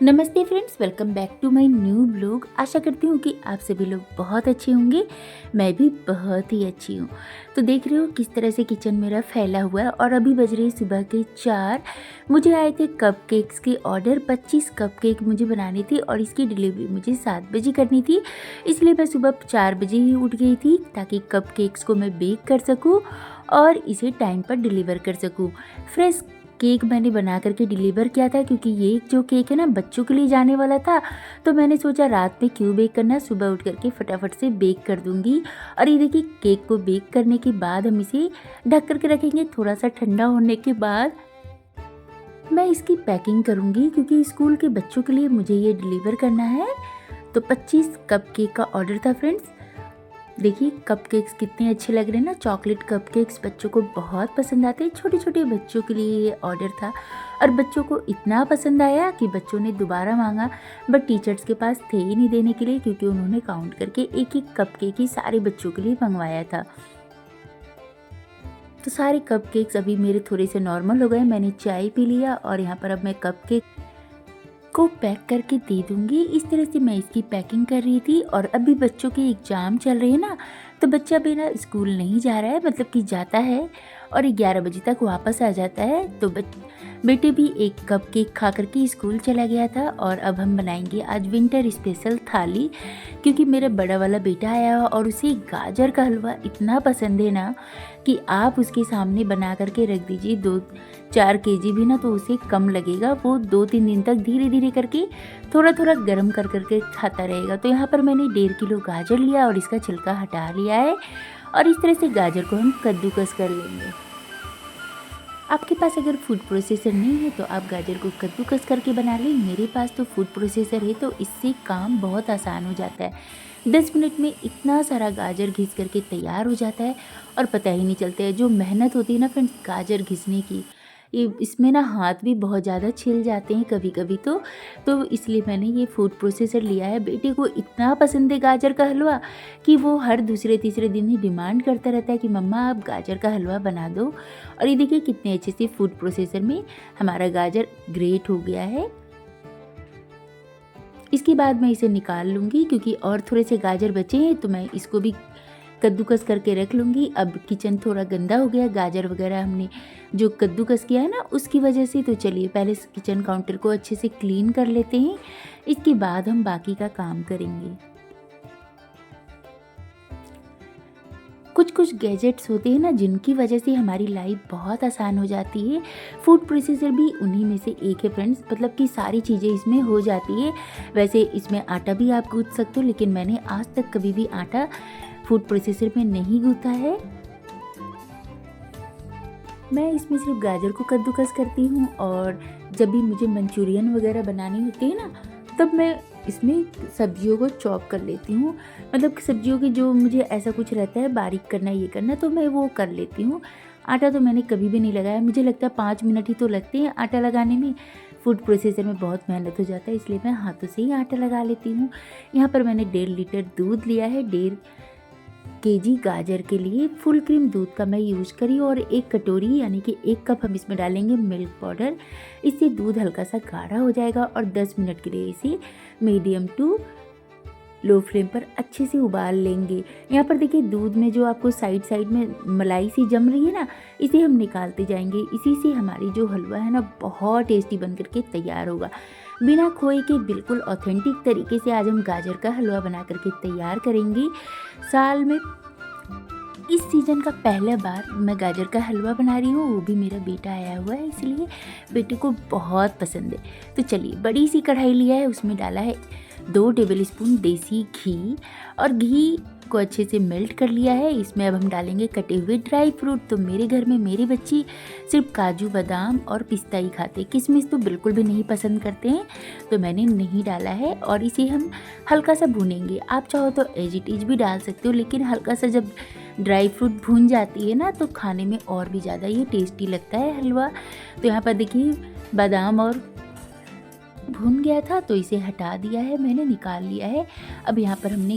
नमस्ते friends, welcome back to my new blog. आशा करती हूँ कि आप सभी लोग बहुत अच्छे होंगे। मैं भी बहुत ही अच्छी हूँ। तो देख रहे हो किस तरह से किचन मेरा फैला हुआ है और अभी बज रही सुबह के 4। मुझे आए थे कपकेक्स के ऑर्डर। 25 कपकेक मुझे बनानी थी और इसकी डिलीवरी मुझे 7 बजे करनी थी। इसलिए मैं सुबह 4 बजे ही उठ गई थी ताकि कपकेक्स को मैं बेक कर सकूँ और इसे टाइम पर डिलीवर कर सकूँ। फ्रेश केक मैंने बना करके डिलीवर किया था क्योंकि ये जो केक है ना बच्चों के लिए जाने वाला था। तो मैंने सोचा रात में क्यों बेक करना, सुबह उठ करके फटाफट से बेक कर दूंगी। और ये देखिए केक को बेक करने के बाद हम इसे ढक करके रखेंगे। थोड़ा सा ठंडा होने के बाद मैं इसकी पैकिंग करूंगी क्योंकि स्कूल के बच्चों के लिए मुझे ये डिलीवर करना है। तो 25 कप केक का ऑर्डर था फ्रेंड्स। देखिए कपकेक्स कितने अच्छे लग रहे हैं ना। चॉकलेट कपकेक्स बच्चों को बहुत पसंद आते हैं। छोटे छोटे बच्चों के लिए ये ऑर्डर था और बच्चों को इतना पसंद आया कि बच्चों ने दोबारा मांगा। बट टीचर्स के पास थे ही नहीं देने के लिए क्योंकि उन्होंने काउंट करके एक एक कपकेक ही सारे बच्चों के लिए मंगवाया था। तो सारे कपकेक्स अभी मेरे थोड़े से नॉर्मल हो गए। मैंने चाय पी लिया और यहाँ पर अब मैं कपकेक को पैक करके दे दूंगी। इस तरह से मैं इसकी पैकिंग कर रही थी। और अभी बच्चों के एग्ज़ाम चल रहे हैं ना, तो बच्चा बिना स्कूल नहीं जा रहा है, मतलब कि जाता है और 11 बजे तक वापस आ जाता है। तो बेटे भी एक कप केक खा करके स्कूल चला गया था। और अब हम बनाएंगे आज विंटर स्पेशल थाली क्योंकि मेरा बड़ा वाला बेटा आया और उसे गाजर का हलवा इतना पसंद है ना कि आप उसके सामने बना करके रख दीजिए 2-4 केजी भी ना, तो उसे कम लगेगा। वो 2-3 दिन तक धीरे धीरे करके थोड़ा थोड़ा गर्म कर करके खाता रहेगा। तो यहाँ पर मैंने 1.5 किलो गाजर लिया और इसका छिलका हटा लिया है। और इस तरह से गाजर को हम कद्दूकस कर लेंगे। आपके पास अगर फूड प्रोसेसर नहीं है तो आप गाजर को कद्दूकस करके बना लें। मेरे पास तो फूड प्रोसेसर है तो इससे काम बहुत आसान हो जाता है। 10 मिनट में इतना सारा गाजर घिस करके तैयार हो जाता है और पता ही नहीं चलता है। जो मेहनत होती है ना फ्रेंड्स गाजर घिसने की, ये इसमें ना हाथ भी बहुत ज़्यादा छिल जाते हैं कभी कभी। तो इसलिए मैंने ये फूड प्रोसेसर लिया है। बेटे को इतना पसंद है गाजर का हलवा कि वो हर दूसरे तीसरे दिन ही डिमांड करता रहता है कि मम्मा आप गाजर का हलवा बना दो। और ये देखिए कितने अच्छे से फूड प्रोसेसर में हमारा गाजर ग्रेट हो गया है। इसके बाद मैं इसे निकाल लूँगी क्योंकि और थोड़े से गाजर बचे हैं तो मैं इसको भी कद्दूकस करके रख लूँगी। अब किचन थोड़ा गंदा हो गया, गाजर वगैरह हमने जो कद्दूकस किया है ना उसकी वजह से। तो चलिए पहले किचन काउंटर को अच्छे से क्लीन कर लेते हैं, इसके बाद हम बाकी का काम करेंगे। कुछ कुछ गैजेट्स होते हैं ना जिनकी वजह से हमारी लाइफ बहुत आसान हो जाती है। फूड प्रोसेसर भी उन्हीं में से एक है फ्रेंड्स, मतलब कि सारी चीज़ें इसमें हो जाती है। वैसे इसमें आटा भी आप गूँथ सकते हो लेकिन मैंने आज तक कभी भी आटा फूड प्रोसेसर में नहीं गूँथा है। मैं इसमें सिर्फ गाजर को कद्दूकस करती हूँ और जब भी मुझे मंचूरियन वगैरह बनानी होती है ना तब मैं इसमें सब्जियों को चॉप कर लेती हूँ। मतलब कि सब्जियों की जो मुझे ऐसा कुछ रहता है बारीक करना ये करना तो मैं वो कर लेती हूँ। आटा तो मैंने कभी भी नहीं लगाया। मुझे लगता है 5 मिनट ही तो लगते हैं आटा लगाने में। फूड प्रोसेसर में बहुत मेहनत हो जाता है इसलिए मैं हाथों से ही आटा लगा लेती हूँ। यहाँ पर मैंने 1.5 लीटर दूध लिया है। 1.5 केजी गाजर के लिए फुल क्रीम दूध का मैं यूज़ करी और 1 कटोरी यानी कि 1 कप हम इसमें डालेंगे मिल्क पाउडर। इससे दूध हल्का सा गाढ़ा हो जाएगा और 10 मिनट के लिए इसे मीडियम टू लो फ्लेम पर अच्छे से उबाल लेंगे। यहाँ पर देखिए दूध में जो आपको साइड साइड में मलाई सी जम रही है ना, इसे हम निकालते जाएंगे। इसी से हमारी जो हलवा है ना बहुत टेस्टी बन करके तैयार होगा। बिना खोए के बिल्कुल ऑथेंटिक तरीके से आज हम गाजर का हलवा बना करके तैयार करेंगे। साल में इस सीज़न का पहला बार मैं गाजर का हलवा बना रही हूँ, वो भी मेरा बेटा आया हुआ है इसलिए बेटे को बहुत पसंद है। तो चलिए बड़ी सी कढ़ाई लिया है, उसमें डाला है 2 टेबल स्पून देसी घी और घी को अच्छे से मेल्ट कर लिया है। इसमें अब हम डालेंगे कटे हुए ड्राई फ्रूट। तो मेरे घर में मेरे बच्चे सिर्फ काजू बादाम और पिस्ता ही खाते, किशमिश तो बिल्कुल भी नहीं पसंद करते हैं तो मैंने नहीं डाला है। और इसे हम हल्का सा भूनेंगे। आप चाहो तो एज इट इज भी डाल सकते हो लेकिन हल्का सा जब ड्राई फ्रूट भून जाती है ना तो खाने में और भी ज़्यादा ये टेस्टी लगता है हलवा। तो यहाँ पर देखिए बादाम और भुन गया था तो इसे हटा दिया है, मैंने निकाल लिया है। अब यहाँ पर हमने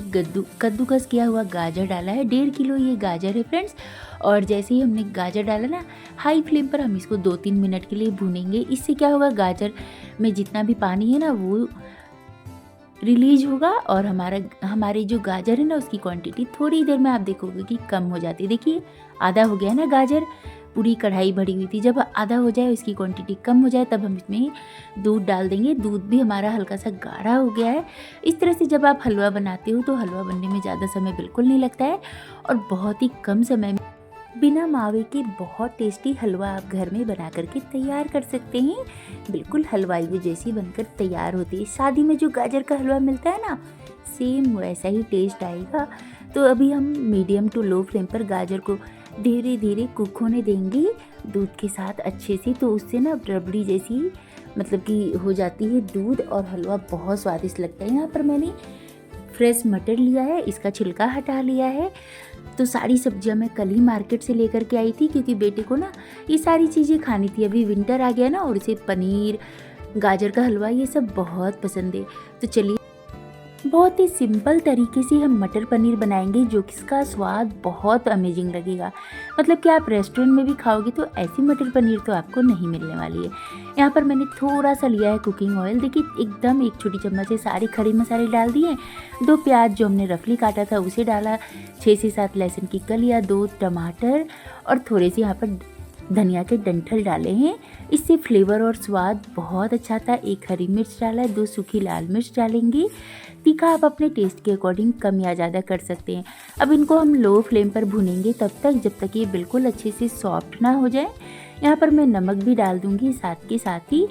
कद्दूकस किया हुआ गाजर डाला है, 1.5 किलो ये गाजर है फ्रेंड्स। और जैसे ही हमने गाजर डाला ना, हाई फ्लेम पर हम इसको 2-3 मिनट के लिए भूनेंगे। इससे क्या होगा, गाजर में जितना भी पानी है ना वो रिलीज होगा और हमारे जो गाजर है ना उसकी क्वांटिटी थोड़ी देर में आप देखोगे कि कम हो जाती है। देखिए आधा हो गया ना गाजर, पूरी कढ़ाई भरी हुई थी। जब आधा हो जाए, इसकी क्वांटिटी कम हो जाए, तब हम इसमें दूध डाल देंगे। दूध भी हमारा हल्का सा गाढ़ा हो गया है। इस तरह से जब आप हलवा बनाते हो तो हलवा बनने में ज़्यादा समय बिल्कुल नहीं लगता है और बहुत ही कम समय में बिना मावे के बहुत टेस्टी हलवा आप घर में बना करके तैयार कर सकते हैं। बिल्कुल हलवाई जैसी बनकर तैयार होती है। शादी में जो गाजर का हलवा मिलता है ना, सेम वैसा ही टेस्ट आएगा। तो अभी हम मीडियम टू लो फ्लेम पर गाजर को धीरे धीरे कुक होने देंगे दूध के साथ अच्छे से। तो उससे ना रबड़ी जैसी मतलब कि हो जाती है दूध, और हलवा बहुत स्वादिष्ट लगता है। यहाँ पर मैंने फ्रेश मटर लिया है, इसका छिलका हटा लिया है। तो सारी सब्जियां मैं कल ही मार्केट से लेकर के आई थी, क्योंकि बेटे को ना ये सारी चीज़ें खानी थी। अभी विंटर आ गया ना, और इसे पनीर, गाजर का हलवा ये सब बहुत पसंद है। तो चलिए बहुत ही सिंपल तरीके से हम मटर पनीर बनाएंगे, जो कि इसका स्वाद बहुत अमेजिंग लगेगा। मतलब कि आप रेस्टोरेंट में भी खाओगे तो ऐसी मटर पनीर तो आपको नहीं मिलने वाली है। यहाँ पर मैंने थोड़ा सा लिया है कुकिंग ऑयल। देखिए एकदम 1 छोटी चम्मच से सारे खड़े मसाले डाल दिए। 2 प्याज जो हमने रफली काटा था उसे डाला, 6 से 7 लहसुन की कलियाँ, 2 टमाटर और थोड़े से यहाँ पर धनिया के डंठल डाले हैं। इससे फ्लेवर और स्वाद बहुत अच्छा था। 1 हरी मिर्च डाला है, 2 सूखी लाल मिर्च डालेंगे। तीखा आप अपने टेस्ट के अकॉर्डिंग कम या ज़्यादा कर सकते हैं। अब इनको हम लो फ्लेम पर भूनेंगे तब तक जब तक ये बिल्कुल अच्छे से सॉफ्ट ना हो जाए। यहाँ पर मैं नमक भी डाल दूँगी साथ के साथ ही।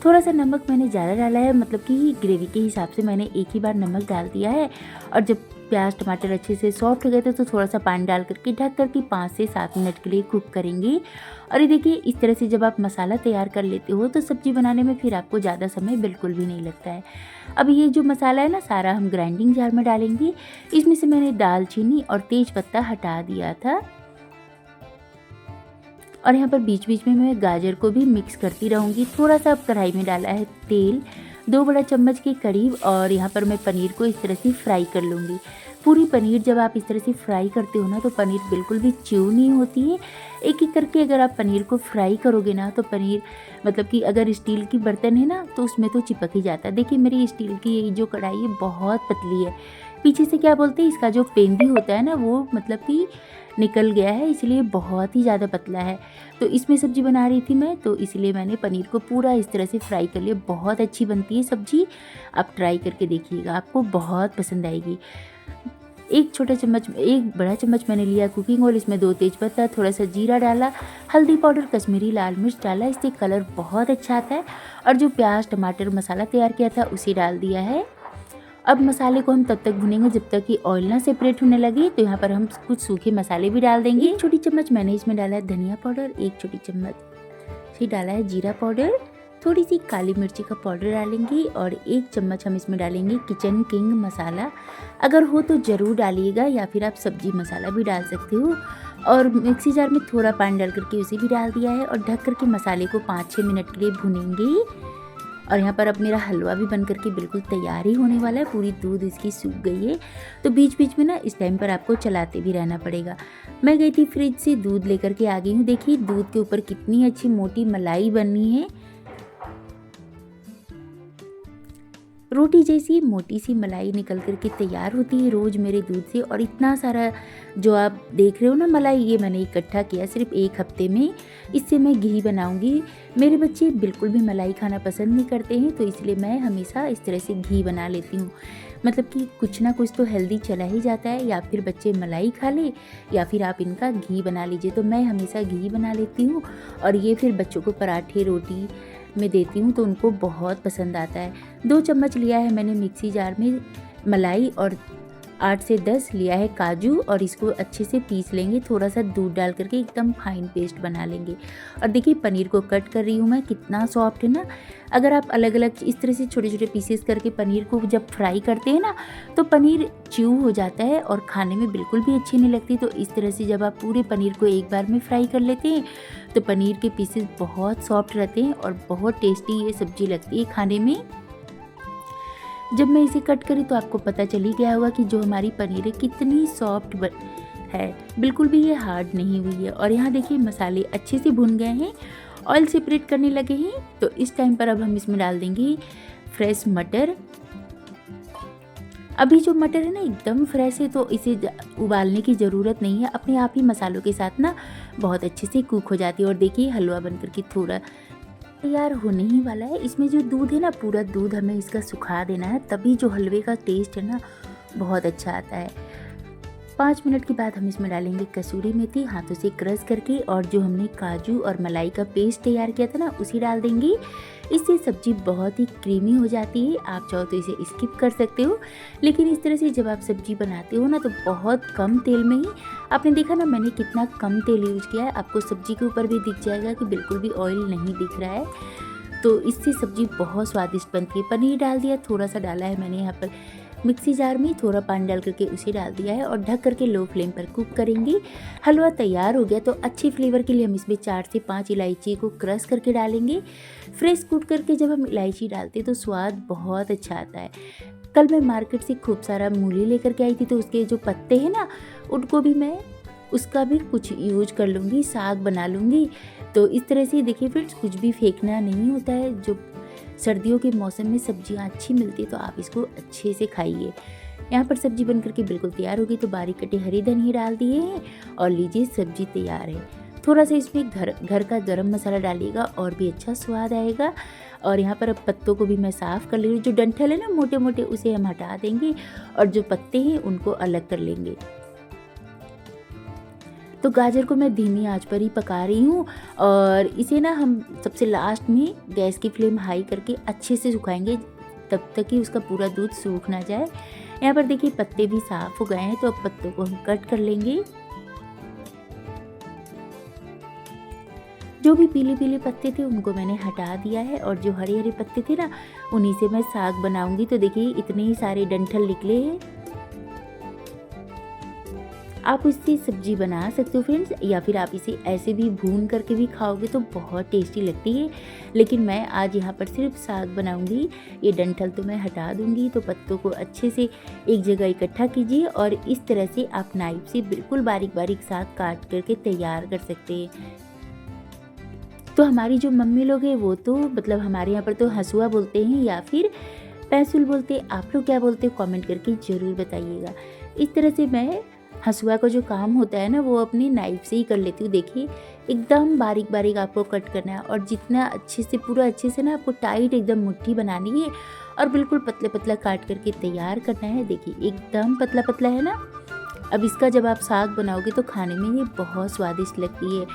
थोड़ा सा नमक मैंने ज़्यादा डाला है, मतलब कि ग्रेवी के हिसाब से मैंने एक ही बार नमक डाल दिया है। और जब प्याज टमाटर अच्छे से सॉफ्ट हो गए थे तो थोड़ा सा पानी डाल करके ढक करके 5 से 7 मिनट के लिए कुक करेंगे। और ये देखिए इस तरह से जब आप मसाला तैयार कर लेते हो तो सब्जी बनाने में फिर आपको ज़्यादा समय बिल्कुल भी नहीं लगता है। अब ये जो मसाला है ना सारा हम ग्राइंडिंग जार में डालेंगे। इसमें से मैंने दालचीनी और तेज पत्ता हटा दिया था। और यहाँ पर बीच बीच में मैं गाजर को भी मिक्स करती रहूँगी। थोड़ा सा अब कढ़ाई में डाला है तेल, 2 बड़ा चम्मच के करीब। और यहाँ पर मैं पनीर को इस तरह से फ्राई कर लूँगी। पूरी पनीर जब आप इस तरह से फ्राई करते हो ना तो पनीर बिल्कुल भी च्यू नहीं होती है। एक एक करके अगर आप पनीर को फ्राई करोगे ना तो पनीर मतलब कि अगर स्टील की बर्तन है ना तो उसमें तो चिपक ही जाता है। देखिए मेरी स्टील की ये जो कढ़ाई है बहुत पतली है। पीछे से क्या बोलते हैं, इसका जो पेंदी होता है ना वो मतलब कि निकल गया है, इसलिए बहुत ही ज़्यादा पतला है। तो इसमें सब्ज़ी बना रही थी मैं, तो इसलिए मैंने पनीर को पूरा इस तरह से फ्राई कर लिया। बहुत अच्छी बनती है सब्ज़ी, आप ट्राई करके देखिएगा, आपको बहुत पसंद आएगी। 1 बड़ा चम्मच मैंने लिया कुकिंग ऑयल, इसमें 2 तेज़पत्ता, थोड़ा सा जीरा डाला, हल्दी पाउडर, कश्मीरी लाल मिर्च डाला, इससे कलर बहुत अच्छा आता है। और जो प्याज टमाटर मसाला तैयार किया था उसे डाल दिया है। अब मसाले को हम तब तक भुनेंगे जब तक कि ऑयल ना सेपरेट होने लगे। तो यहाँ पर हम कुछ सूखे मसाले भी डाल देंगे। 1 छोटी चम्मच मैंने इसमें डाला है धनिया पाउडर, 1 छोटी चम्मच से डाला है जीरा पाउडर, थोड़ी सी काली मिर्ची का पाउडर डालेंगे और 1 चम्मच हम इसमें डालेंगे किचन किंग मसाला। अगर हो तो ज़रूर डालिएगा, या फिर आप सब्जी मसाला भी डाल सकते हो। और मिक्सी जार में थोड़ा पानी डाल करके उसे भी डाल दिया है और ढक करके मसाले को 5-6 मिनट के लिए भुनेंगे। और यहाँ पर अब मेरा हलवा भी बन करके बिल्कुल तैयार ही होने वाला है। पूरी दूध इसकी सूख गई है। तो बीच बीच में ना इस टाइम पर आपको चलाते भी रहना पड़ेगा। मैं गई थी फ्रिज से दूध लेकर के आ गई हूँ। देखिए दूध के ऊपर कितनी अच्छी मोटी मलाई बनी है, रोटी जैसी मोटी सी मलाई निकल करके तैयार होती है रोज़ मेरे दूध से। और इतना सारा जो आप देख रहे हो ना मलाई, ये मैंने इकट्ठा किया सिर्फ 1 हफ्ते में। इससे मैं घी बनाऊंगी। मेरे बच्चे बिल्कुल भी मलाई खाना पसंद नहीं करते हैं, तो इसलिए मैं हमेशा इस तरह से घी बना लेती हूँ। मतलब कि कुछ ना कुछ तो हेल्दी चला ही जाता है, या फिर बच्चे मलाई खा ले या फिर आप इनका घी बना लीजिए। तो मैं हमेशा घी बना लेती हूँ और ये फिर बच्चों को पराठे रोटी में देती हूँ तो उनको बहुत पसंद आता है। 2 चम्मच लिया है मैंने मिक्सी जार में मलाई और 8 से 10 लिया है काजू और इसको अच्छे से पीस लेंगे, थोड़ा सा दूध डाल करके एकदम फाइन पेस्ट बना लेंगे। और देखिए पनीर को कट कर रही हूँ मैं, कितना सॉफ्ट है ना। अगर आप अलग अलग इस तरह से छोटे छोटे पीसेस करके पनीर को जब फ्राई करते हैं ना तो पनीर च्यू हो जाता है और खाने में बिल्कुल भी अच्छी नहीं लगती। तो इस तरह से जब आप पूरे पनीर को एक बार में फ्राई कर लेते हैं तो पनीर के पीसेस बहुत सॉफ्ट रहते हैं और बहुत टेस्टी ये सब्जी लगती है खाने में। जब मैं इसे कट करी तो आपको पता चल ही गया होगा कि जो हमारी पनीर है कितनी सॉफ्ट है, बिल्कुल भी ये हार्ड नहीं हुई है। और यहाँ देखिए मसाले अच्छे से भुन गए हैं, ऑयल सेपरेट करने लगे हैं। तो इस टाइम पर अब हम इसमें डाल देंगे फ्रेश मटर। अभी जो मटर है ना एकदम फ्रेश है तो इसे उबालने की ज़रूरत नहीं है, अपने आप ही मसालों के साथ ना बहुत अच्छे से कुक हो जाती है। और देखिए हलवा बनकर के थोड़ा तैयार होने ही वाला है। इसमें जो दूध है ना पूरा दूध हमें इसका सुखा देना है, तभी जो हलवे का टेस्ट है ना बहुत अच्छा आता है। 5 मिनट के बाद हम इसमें डालेंगे कसूरी मेथी हाथों से क्रश करके, और जो हमने काजू और मलाई का पेस्ट तैयार किया था ना उसे डाल देंगे। इससे सब्जी बहुत ही क्रीमी हो जाती है। आप चाहो तो इसे स्किप कर सकते हो, लेकिन इस तरह से जब आप सब्जी बनाते हो ना तो बहुत कम तेल में ही, आपने देखा ना मैंने कितना कम तेल यूज किया है, आपको सब्जी के ऊपर भी दिख जाएगा कि बिल्कुल भी ऑयल नहीं दिख रहा है। तो इससे सब्जी बहुत स्वादिष्ट बनती है। पनीर डाल दिया, थोड़ा सा डाला है मैंने यहाँ पर मिक्सी जार में, थोड़ा पानी डाल करके उसे डाल दिया है और ढक करके लो फ्लेम पर कुक करेंगे। हलवा तैयार हो गया। तो अच्छी फ्लेवर के लिए हम इसमें 4 से 5 इलायची को क्रश करके डालेंगे। फ्रेश कूट करके जब हम इलायची डालते हैं तो स्वाद बहुत अच्छा आता है। कल मैं मार्केट से खूब सारा मूली लेकर के आई थी, तो उसके जो पत्ते हैं ना उनको भी मैं उसका भी कुछ यूज कर लूँगी, साग बना लूँगी। तो इस तरह से देखिए फ्रेंड्स, कुछ भी फेंकना नहीं होता है। जो सर्दियों के मौसम में सब्जियां अच्छी मिलती है तो आप इसको अच्छे से खाइए। यहाँ पर सब्जी बन करके बिल्कुल तैयार होगी, तो बारीक कटे हरी धनिया डाल दिए हैं और लीजिए सब्जी तैयार है। थोड़ा सा इसमें घर का गरम मसाला डालिएगा और भी अच्छा स्वाद आएगा। और यहाँ पर अब पत्तों को भी मैं साफ़ कर ले रही हूँ। जो डंठल है ना मोटे मोटे उसे हम हटा देंगे और जो पत्ते हैं उनको अलग कर लेंगे। तो गाजर को मैं धीमी आंच पर ही पका रही हूँ और इसे ना हम सबसे लास्ट में गैस की फ्लेम हाई करके अच्छे से सुखाएंगे, तब तक कि उसका पूरा दूध सूख ना जाए। यहाँ पर देखिए पत्ते भी साफ़ हो गए हैं, तो अब पत्तों को हम कट कर लेंगे। जो भी पीले पीले पत्ते थे उनको मैंने हटा दिया है और जो हरे हरे पत्ते थे ना उन्हीं से मैं साग बनाऊंगी। तो देखिए इतने ही सारे डंठल निकले हैं। आप इससे सब्जी बना सकते हो फ्रेंड्स, या फिर आप इसे ऐसे भी भून करके भी खाओगे तो बहुत टेस्टी लगती है। लेकिन मैं आज यहाँ पर सिर्फ साग बनाऊंगी। ये डंठल तो मैं हटा दूंगी। तो पत्तों को अच्छे से एक जगह इकट्ठा कीजिए और इस तरह से आप नाइफ से बिल्कुल बारीक बारीक साग काट करके तैयार कर सकते हैं। तो हमारी जो मम्मी लोग हैं वो तो मतलब हमारे यहाँ पर तो हंसुआ बोलते हैं या फिर पैंसुल बोलते हैं। आप लोग क्या बोलते हो कमेंट करके ज़रूर बताइएगा। इस तरह से मैं हंसुआ का जो काम होता है ना वो अपनी नाइफ से ही कर लेती हूँ। देखिए एकदम बारीक बारीक आपको कट करना है और जितना अच्छे से पूरा अच्छे से ना आपको टाइट एकदम मुट्ठी बनानी है और बिल्कुल पतला पतला काट करके तैयार करना है। देखिए एकदम पतला पतला है ना। अब इसका जब आप साग बनाओगे तो खाने में ये बहुत स्वादिष्ट लगती है।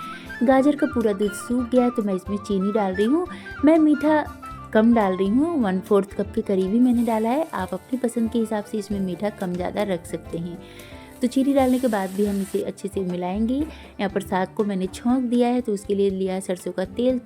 गाजर का पूरा दूध सूख गया है तो मैं इसमें चीनी डाल रही हूँ। मैं मीठा कम डाल रही हूँ, 1/4 कप के करीब ही मैंने डाला है। आप अपनी पसंद के हिसाब से इसमें मीठा कम ज़्यादा रख सकते हैं। तो चीनी डालने के बाद भी हम इसे अच्छे से मिलाएंगे। यहाँ पर साग को मैंने छौंक दिया है, तो उसके लिए लिया है सरसों का तेल,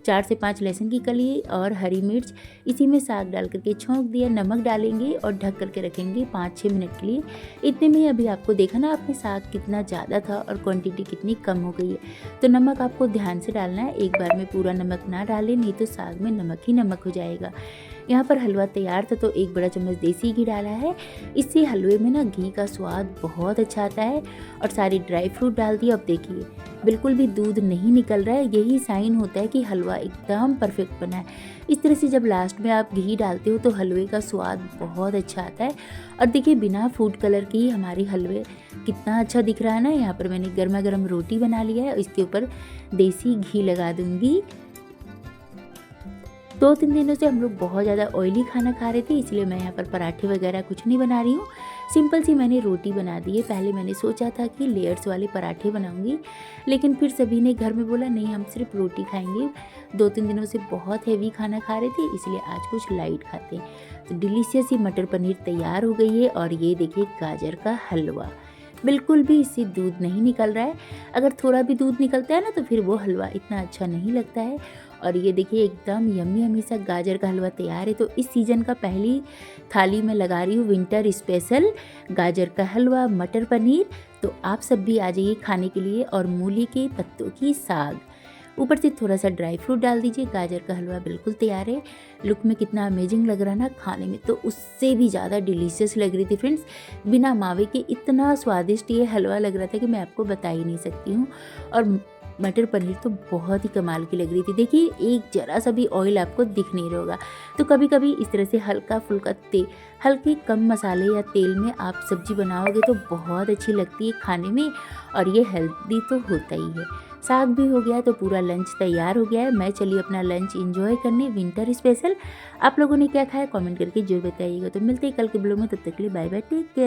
4 से 5 लहसुन की कली और हरी मिर्च, इसी में साग डाल करके छौंक दिया। नमक डालेंगे और ढक करके रखेंगे 5-6 मिनट के लिए। इतने में अभी आपको देखा ना आपने साग कितना ज़्यादा था और क्वांटिटी कितनी कम हो गई है। तो नमक आपको ध्यान से डालना है, एक बार में पूरा नमक ना डालें, नहीं तो साग में नमक ही नमक हो जाएगा। यहाँ पर हलवा तैयार था तो 1 बड़ा चम्मच देसी घी डाला है। इससे हलवे में ना घी का स्वाद बहुत अच्छा आता है। और सारे ड्राई फ्रूट डाल दिए। अब देखिए बिल्कुल भी दूध नहीं निकल रहा है, यही साइन होता है कि हलवा एकदम परफेक्ट बना है। इस तरह से जब लास्ट में आप घी डालते हो तो हलवे का स्वाद बहुत अच्छा आता है। और देखिए बिना फूड कलर के ही हमारे हलवे कितना अच्छा दिख रहा है ना। यहाँ पर मैंने गर्मा गर्म रोटी बना लिया है, इसके ऊपर देसी घी लगा दूंगी। 2-3 दिनों से हम लोग बहुत ज़्यादा ऑयली खाना खा रहे थे, इसलिए मैं यहाँ पर पराठे वगैरह कुछ नहीं बना रही हूँ। सिंपल सी मैंने रोटी बना दी है। पहले मैंने सोचा था कि लेयर्स वाले पराठे बनाऊँगी, लेकिन फिर सभी ने घर में बोला नहीं हम सिर्फ रोटी खाएँगे। 2-3 दिनों से बहुत हेवी खाना खा रहे थे, इसलिए आज कुछ लाइट खाते हैं। तो डिलीशियस ही मटर पनीर तैयार हो गई है और ये देखिए गाजर का हलवा। बिल्कुल भी इससे दूध नहीं निकल रहा है। अगर थोड़ा भी दूध निकलता है ना तो फिर वो हलवा इतना अच्छा नहीं लगता है। और ये देखिए एकदम यम्मी यम्मी सा गाजर का हलवा तैयार है। तो इस सीज़न का पहली थाली में लगा रही हूँ विंटर स्पेशल गाजर का हलवा, मटर पनीर। तो आप सब भी आ जाइए खाने के लिए। और मूली के पत्तों की साग, ऊपर से थोड़ा सा ड्राई फ्रूट डाल दीजिए। गाजर का हलवा बिल्कुल तैयार है। लुक में कितना अमेजिंग लग रहा है ना, खाने में तो उससे भी ज़्यादा डिलीशियस लग रही थी फ्रेंड्स। बिना मावे के इतना स्वादिष्ट ये हलवा लग रहा था कि मैं आपको बता ही नहीं सकती हूँ। और मटर पनीर तो बहुत ही कमाल की लग रही थी। देखिए एक ज़रा सा भी ऑयल आपको दिख नहीं रहा होगा। तो कभी कभी इस तरह से हल्का फुल्का हल्के कम मसाले या तेल में आप सब्जी बनाओगे तो बहुत अच्छी लगती है खाने में। और ये हेल्दी तो होता ही है। साग भी हो गया तो पूरा लंच तैयार हो गया है। मैं चलिए अपना लंच एंजॉय करने विंटर स्पेशल। आप लोगों ने क्या खाया कमेंट करके जरूर बताइएगा। तो मिलते हैं कल के ब्लॉग में, तब तक के लिए बाय बाय, टेक केयर।